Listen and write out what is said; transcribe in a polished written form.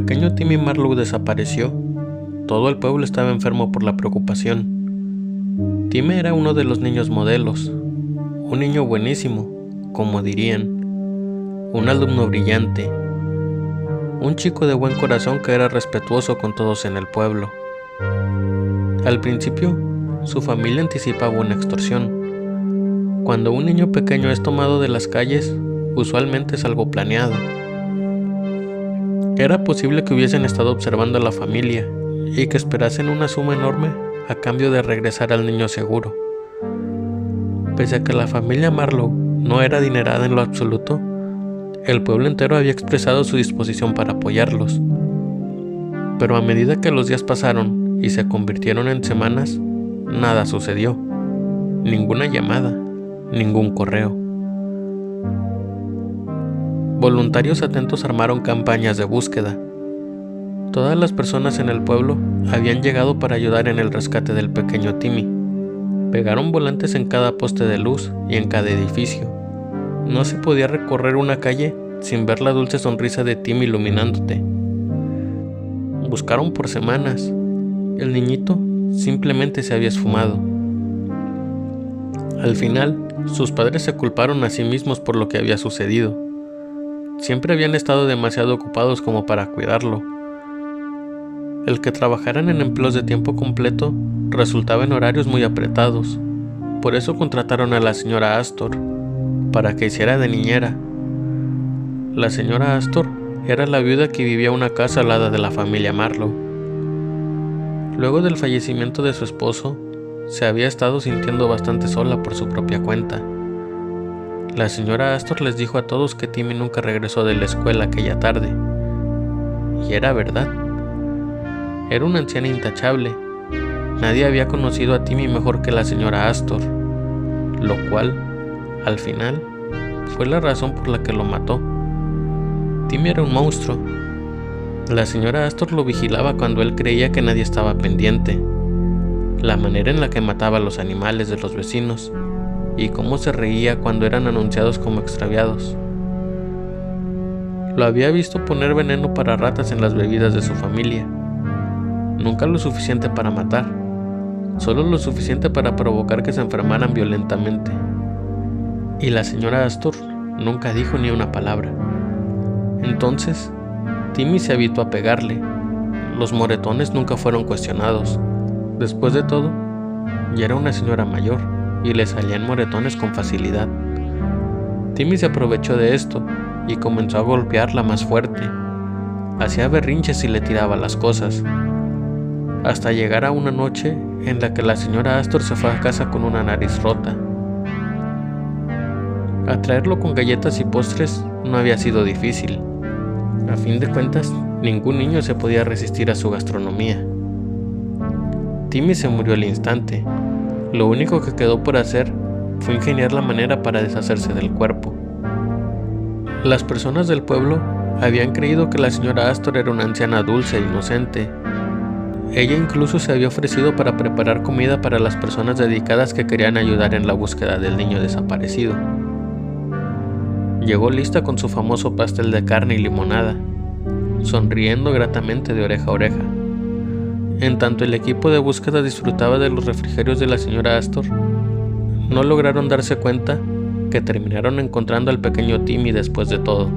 pequeño Timmy Marlowe desapareció, todo el pueblo estaba enfermo por la preocupación. Timmy era uno de los niños modelos, un niño buenísimo, como dirían, un alumno brillante, un chico de buen corazón que era respetuoso con todos en el pueblo. Al principio, su familia anticipaba una extorsión. Cuando un niño pequeño es tomado de las calles, usualmente es algo planeado. Era posible que hubiesen estado observando a la familia y que esperasen una suma enorme a cambio de regresar al niño seguro. Pese a que la familia Marlowe no era adinerada en lo absoluto, el pueblo entero había expresado su disposición para apoyarlos. Pero a medida que los días pasaron y se convirtieron en semanas, nada sucedió. Ninguna llamada, ningún correo. Voluntarios atentos armaron campañas de búsqueda. Todas las personas en el pueblo habían llegado para ayudar en el rescate del pequeño Timmy. Pegaron volantes en cada poste de luz y en cada edificio. No se podía recorrer una calle sin ver la dulce sonrisa de Timmy iluminándote. Buscaron por semanas. El niñito simplemente se había esfumado. Al final, sus padres se culparon a sí mismos por lo que había sucedido. Siempre habían estado demasiado ocupados como para cuidarlo. El que trabajaran en empleos de tiempo completo resultaba en horarios muy apretados. Por eso contrataron a la señora Astor para que hiciera de niñera. La señora Astor era la viuda que vivía en una casa al lado de la familia Marlowe. Luego del fallecimiento de su esposo, se había estado sintiendo bastante sola por su propia cuenta. La señora Astor les dijo a todos que Timmy nunca regresó de la escuela aquella tarde. Y era verdad. Era una anciana intachable. Nadie había conocido a Timmy mejor que la señora Astor, lo cual, al final, fue la razón por la que lo mató. Timmy era un monstruo. La señora Astor lo vigilaba cuando él creía que nadie estaba pendiente. La manera en la que mataba a los animales de los vecinos y cómo se reía cuando eran anunciados como extraviados. Lo había visto poner veneno para ratas en las bebidas de su familia. Nunca lo suficiente para matar, solo lo suficiente para provocar que se enfermaran violentamente. Y la señora Astor nunca dijo ni una palabra. Entonces, Timmy se habituó a pegarle. Los moretones nunca fueron cuestionados. Después de todo, ya era una señora mayor y le salían moretones con facilidad. Timmy se aprovechó de esto y comenzó a golpearla más fuerte. Hacía berrinches y le tiraba las cosas, hasta llegar a una noche en la que la señora Astor se fue a casa con una nariz rota. Atraerlo con galletas y postres no había sido difícil. A fin de cuentas, ningún niño se podía resistir a su gastronomía. Timmy se murió al instante. Lo único que quedó por hacer fue ingeniar la manera para deshacerse del cuerpo. Las personas del pueblo habían creído que la señora Astor era una anciana dulce e inocente. Ella incluso se había ofrecido para preparar comida para las personas dedicadas que querían ayudar en la búsqueda del niño desaparecido. Llegó lista con su famoso pastel de carne y limonada, sonriendo gratamente de oreja a oreja. En tanto el equipo de búsqueda disfrutaba de los refrigerios de la señora Astor, no lograron darse cuenta que terminaron encontrando al pequeño Timmy después de todo.